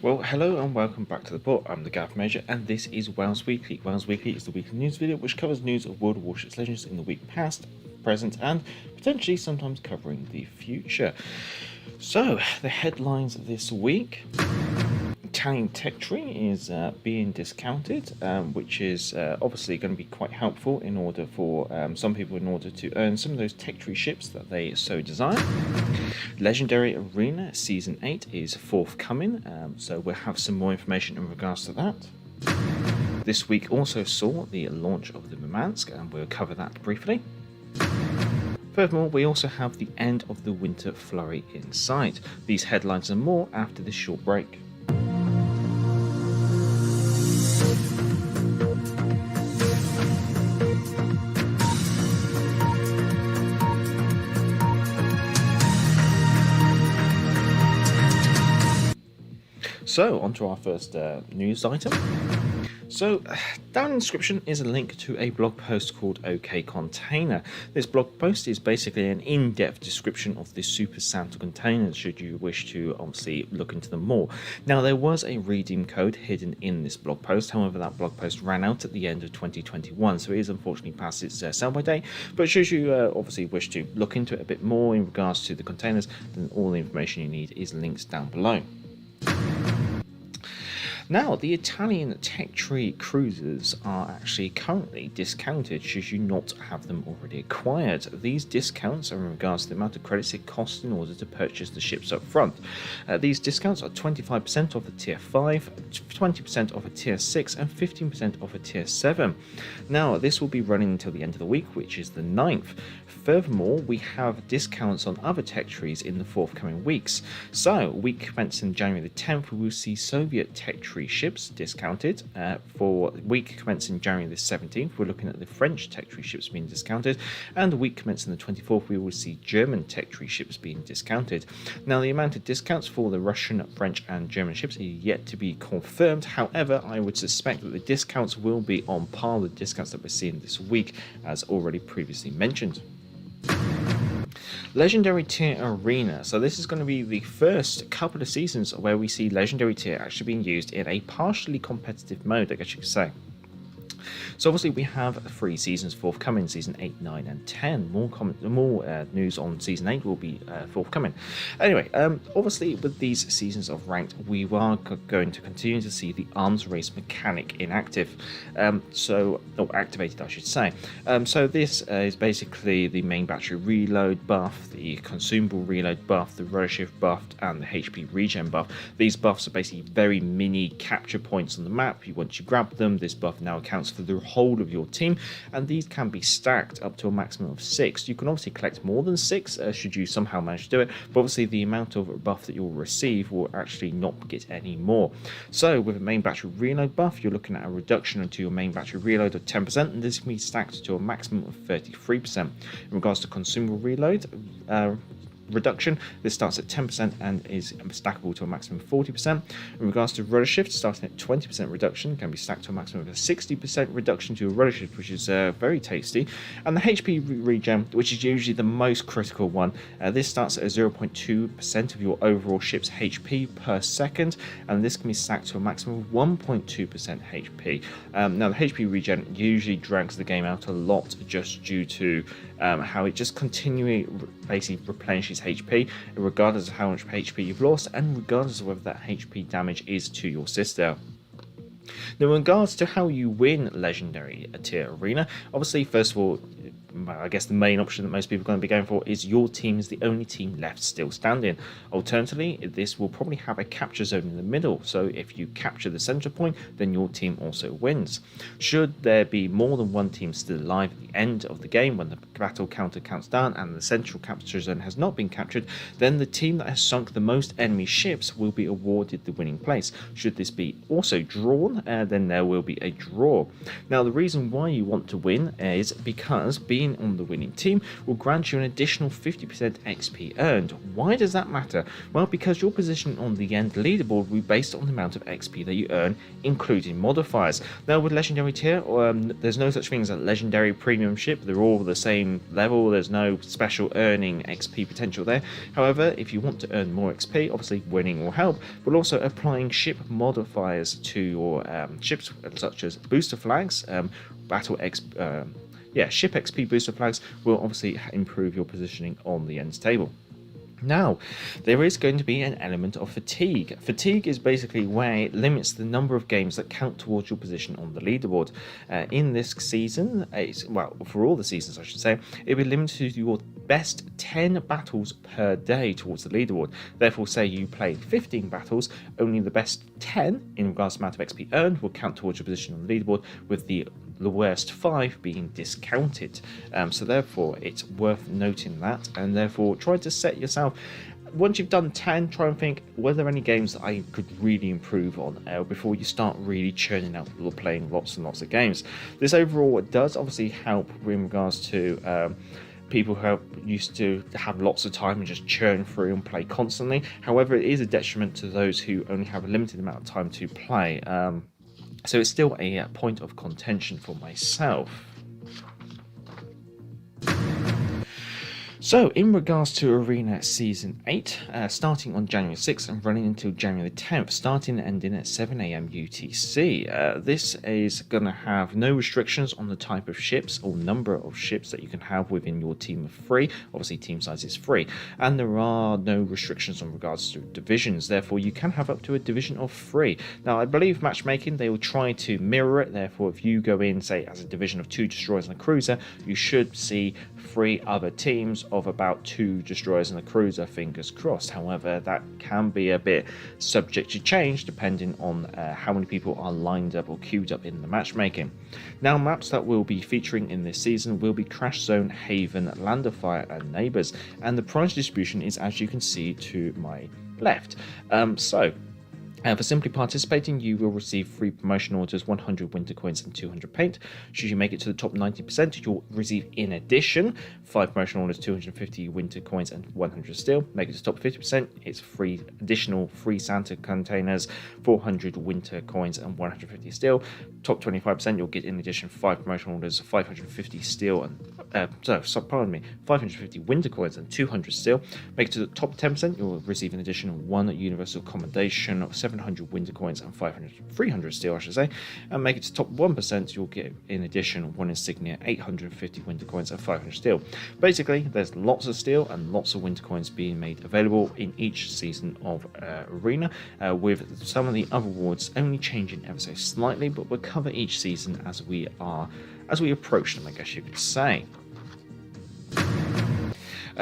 Well, hello and welcome back to the book. I'm the Gav Major, and this is WoWs Weekly. WoWs Weekly is the weekly news video which covers news of World of Warships Legends in the week past, present, and potentially sometimes covering the future. So, the headlines this week. Italian tech tree is being discounted, which is obviously going to be quite helpful in order for some people in order to earn some of those tech tree ships that they so desire. Legendary Arena Season 8 is forthcoming, so we'll have some more information in regards to that. This week also saw the launch of the Murmansk, and we'll cover that briefly. Furthermore, we also have the end of the winter flurry in sight. These headlines and more after this short break. So, on to our first news item. So, down in the description is a link to a blog post called OK Container. This blog post is basically an in-depth description of the Super Santa containers, should you wish to obviously look into them more. Now, there was a redeem code hidden in this blog post, however that blog post ran out at the end of 2021, so it is unfortunately past its sell-by date, but should you obviously wish to look into it a bit more in regards to the containers, then all the information you need is linked down below. Now, the Italian tech tree cruisers are actually currently discounted should you not have them already acquired. These discounts are in regards to the amount of credits it costs in order to purchase the ships up front. These discounts are 25% off a tier 5, 20% off a tier 6 and 15% off a tier 7. Now, this will be running until the end of the week, which is the 9th. Furthermore, we have discounts on other tech trees in the forthcoming weeks. So, week commencing January the 10th, we will see Soviet tech tree ships discounted. For week commencing January the 17th, we're looking at the French tech tree ships being discounted, and the week commencing the 24th, we will see German tech tree ships being discounted. Now, the amount of discounts for the Russian, French, and German ships are yet to be confirmed. However, I would suspect that the discounts will be on par with the discounts that we're seeing this week, as already previously mentioned. Legendary Tier Arena. So this is going to be the first couple of seasons where we see Legendary Tier actually being used in a partially competitive mode, I guess you could say. So obviously we have 3 seasons forthcoming, Season 8, 9 and 10. More news on Season 8 will be forthcoming. Anyway, obviously with these seasons of Ranked, we are going to continue to see the arms race mechanic inactive. Or activated, I should say. So this is basically the main battery reload buff, the consumable reload buff, the rudder shift buff, and the HP regen buff. These buffs are basically very mini capture points on the map. Once you grab them, this buff now accounts for the whole of your team, and these can be stacked up to a maximum of 6. You can obviously collect more than 6 should you somehow manage to do it, but obviously the amount of buff that you'll receive will actually not get any more. So with a main battery reload buff, you're looking at a reduction into your main battery reload of 10%, and this can be stacked to a maximum of 33%. In regards to consumable reload reduction, this starts at 10% and is stackable to a maximum of 40%. In regards to rudder shift, starting at 20% reduction, can be stacked to a maximum of a 60% reduction to a rudder shift, which is very tasty. And the HP regen, which is usually the most critical one, this starts at 0.2% of your overall ship's HP per second, and this can be stacked to a maximum of 1.2% HP. Now the HP regen usually drags the game out a lot just due to how it just continually basically replenishes HP regardless of how much HP you've lost, and regardless of whether that HP damage is to your sister. Now, in regards to how you win Legendary Tier Arena, obviously, first of all, I guess the main option that most people are going to be going for is your team is the only team left still standing. Alternatively, this will probably have a capture zone in the middle, so if you capture the center point, then your team also wins. Should there be more than one team still alive at the end of the game when the battle counter counts down and the central capture zone has not been captured, then the team that has sunk the most enemy ships will be awarded the winning place. Should this be also drawn, won, then there will be a draw. Now, the reason why you want to win is because being on the winning team will grant you an additional 50% XP earned. Why does that matter? Well, because your position on the end leaderboard will be based on the amount of XP that you earn, including modifiers. Now, with legendary tier, there's no such thing as a legendary premium ship. They're all the same level. There's no special earning XP potential there. However, if you want to earn more XP, obviously winning will help, but also applying ship modifiers to your ships, such as booster flags, ship XP booster flags will obviously improve your positioning on the end table. Now, there is going to be an element of fatigue. Fatigue is basically where it limits the number of games that count towards your position on the leaderboard. In this season, for all the seasons I should say, it will be limited to your best 10 battles per day towards the leaderboard. Therefore, say you play 15 battles, only the best 10 in regards to the amount of XP earned will count towards your position on the leaderboard, with the worst 5 being discounted. So therefore, it's worth noting that, and therefore try to set yourself. Once you've done 10, try and think, were there any games that I could really improve on before you start really churning out or playing lots and lots of games. This overall does obviously help in regards to people who are used to have lots of time and just churn through and play constantly. However, it is a detriment to those who only have a limited amount of time to play. So it's still a point of contention for myself. So, in regards to Arena Season 8, starting on January 6th and running until January 10th, starting and ending at 7 AM UTC. This is going to have no restrictions on the type of ships or number of ships that you can have within your team of 3. Obviously, team size is 3. And there are no restrictions on regards to divisions. Therefore, you can have up to a division of 3. Now, I believe matchmaking, they will try to mirror it. Therefore, if you go in, say, as a division of 2 destroyers and a cruiser, you should see 3 other teams of about 2 destroyers and a cruiser, fingers crossed. However, that can be a bit subject to change depending on how many people are lined up or queued up in the matchmaking. Now, maps that will be featuring in this season will be Crash Zone, Haven, Land of Fire and Neighbours, and the prize distribution is, as you can see to my left. For simply participating, you will receive 3 promotion orders, 100 winter coins and 200 paint. Should you make it to the top 90%, you'll receive in addition 5 promotion orders, 250 winter coins and 100 steel. Make it to the top 50%, it's additional free Santa containers, 400 winter coins and 150 steel. Top 25%, you'll get in addition 5 promotion orders, 550 steel and 550 winter coins and 200 steel. Make it to the top 10%, you'll receive an additional 1 universal accommodation of 700 winter coins and 300 steel, I should say. And make it to top 1%, you'll get in addition 1 insignia, 850 winter coins and 500 steel. Basically, there's lots of steel and lots of winter coins being made available in each season of Arena, with some of the other awards only changing ever so slightly, but we'll cover each season as we approach them, I guess you could say.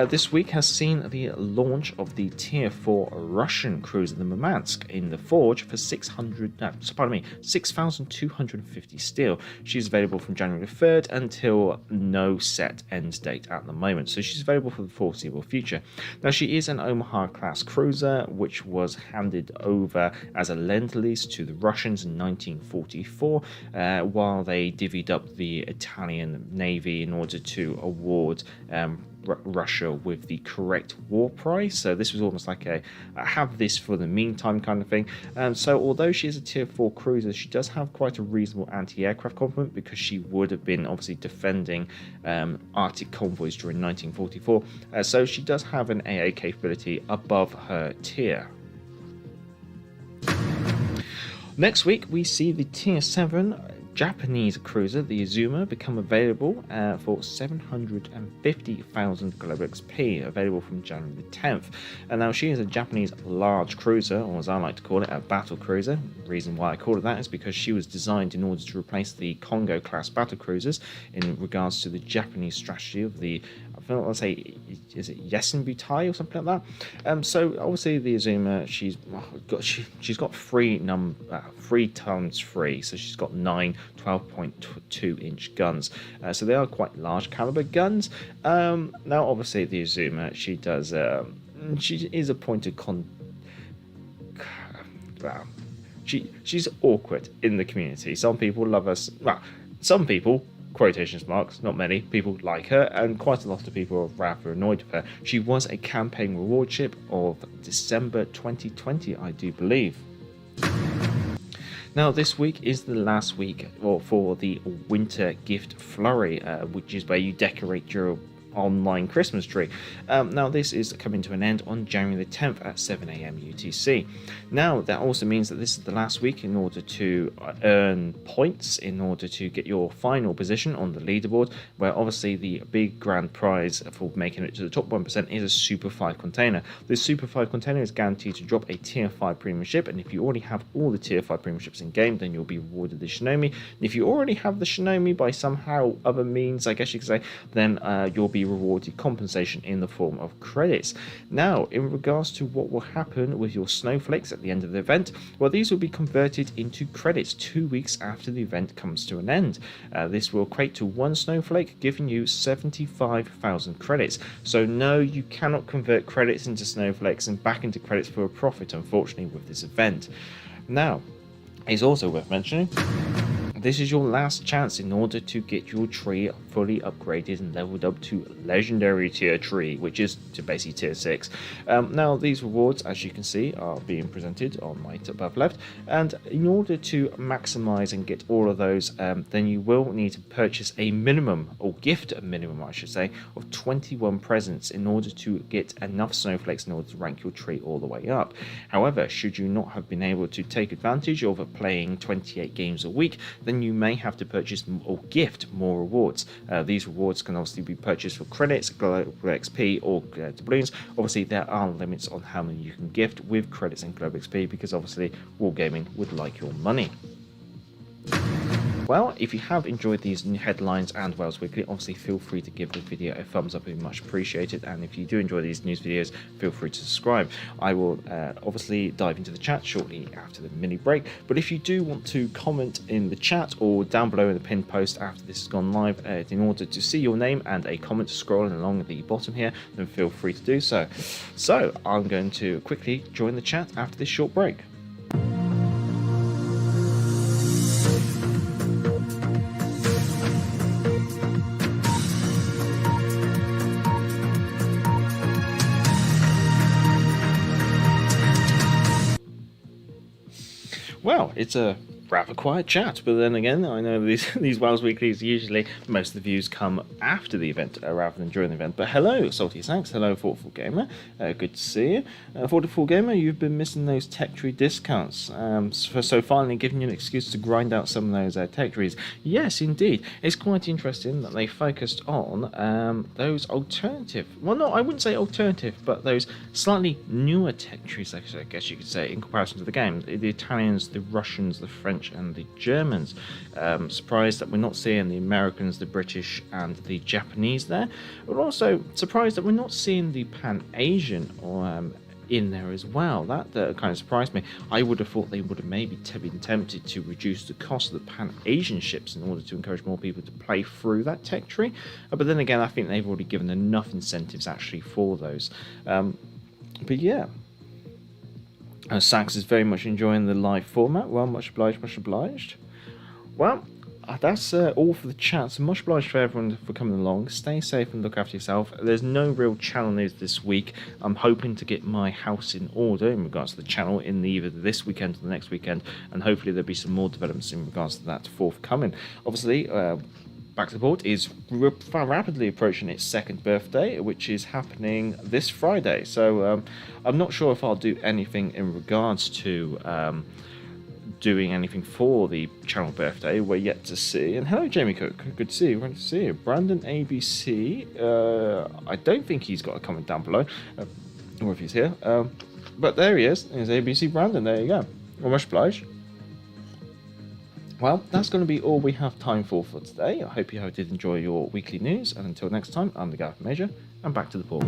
This week has seen the launch of the Tier 4 Russian cruiser, the Murmansk, in the Forge for 6,250 steel. She's available from January 3rd until no set end date at the moment, so she's available for the foreseeable future. Now, she is an Omaha class cruiser, which was handed over as a lend-lease to the Russians in 1944, while they divvied up the Italian Navy in order to award Russia with the correct war price. So this was almost like a have this for the meantime kind of thing. So although she is a tier 4 cruiser, she does have quite a reasonable anti-aircraft complement, because she would have been obviously defending Arctic convoys during 1944. So she does have an AA capability above her tier. Next week we see the tier 7 Japanese cruiser, the Izuma, become available for 750,000 global XP, available from January the 10th. And now she is a Japanese large cruiser, or as I like to call it, a battle cruiser. The reason why I call it that is because she was designed in order to replace the Kongo class battle cruisers in regards to the Japanese strategy of the, I want to say, is it Yesenbutai or something like that? So obviously the Izuma, she's got 3 times 3, so she's got 9 12.2 inch guns, so they are quite large caliber guns. Now obviously the Izuma, she is a point of she's awkward in the community. Some people love us. Well, some people, quotations marks, not many people like her, and quite a lot of people are rather annoyed with her. She was a campaign reward ship of December 2020, I do believe. Now, this week is the last week for the winter gift flurry, which is where you decorate your online Christmas tree. Now, this is coming to an end on January the 10th at 7 AM UTC. Now, that also means that this is the last week in order to earn points in order to get your final position on the leaderboard, where obviously the big grand prize for making it to the top 1% is a Super 5 container. This Super 5 container is guaranteed to drop a Tier 5 premium ship, and if you already have all the Tier 5 premium ships in game, then you'll be rewarded the Shinomi. And if you already have the Shinomi by somehow other means, I guess you could say, then you'll be rewarded compensation in the form of credits. Now, in regards to what will happen with your snowflakes at the end of the event, well, these will be converted into credits 2 weeks after the event comes to an end. This will equate to one snowflake, giving you 75,000 credits. So no, you cannot convert credits into snowflakes and back into credits for a profit, unfortunately, with this event. Now, it's also worth mentioning, this is your last chance in order to get your tree fully upgraded and leveled up to legendary tier tree, which is to basically tier 6. Now, these rewards, as you can see, are being presented on my above left, and in order to maximize and get all of those, then you will need to purchase a minimum, or gift a minimum I should say, of 21 presents in order to get enough snowflakes in order to rank your tree all the way up. However, should you not have been able to take advantage of playing 28 games a week, then you may have to purchase or gift more rewards. These rewards can obviously be purchased for credits, global XP, or doubloons. Obviously, there are limits on how many you can gift with credits and global XP, because obviously Wargaming would like your money. Well, if you have enjoyed these new headlines and WoWs Weekly, obviously feel free to give the video a thumbs up, it would be much appreciated. And if you do enjoy these news videos, feel free to subscribe. I will obviously dive into the chat shortly after the mini break. But if you do want to comment in the chat or down below in the pinned post after this has gone live, in order to see your name and a comment scrolling along at the bottom here, then feel free to do so. So I'm going to quickly join the chat after this short break. Well, it's a rather quiet chat, but then again, I know these WoWs Weeklies, usually most of the views come after the event rather than during the event. But hello, Salty Sanks, hello, Thoughtful Gamer, good to see you. Thoughtful Gamer, you've been missing those tech tree discounts, so finally giving you an excuse to grind out some of those tech trees. Yes, indeed, it's quite interesting that they focused on those alternative, well, no, I wouldn't say alternative, but those slightly newer tech trees, I guess you could say, in comparison to the game. The Italians, the Russians, the French, and the Germans. Surprised that we're not seeing the Americans, the British, and the Japanese there. But also surprised that we're not seeing the Pan-Asian in there as well. That kind of surprised me. I would have thought they would have maybe been tempted to reduce the cost of the Pan-Asian ships in order to encourage more people to play through that tech tree. But then again, I think they've already given enough incentives actually for those. But yeah. Sax is very much enjoying the live format. Well, much obliged, much obliged. Well, that's all for the chat. So much obliged for everyone for coming along. Stay safe and look after yourself. There's no real channel news this week. I'm hoping to get my house in order in regards to the channel in either this weekend or the next weekend, and hopefully there'll be some more developments in regards to that forthcoming. Obviously, Back to the Port is rapidly approaching its 2nd birthday, which is happening this Friday. So I'm not sure if I'll do anything in regards to doing anything for the channel birthday. We're yet to see. And hello, Jamie Cook. Good to see you. Great to see you. Brandon ABC. I don't think he's got a comment down below, or if he's here. But there he is. There's ABC Brandon. There you go. Well, much obliged. Well, that's going to be all we have time for today. I hope you did enjoy your weekly news, and until next time, I'm the Gareth Major, and back to the port.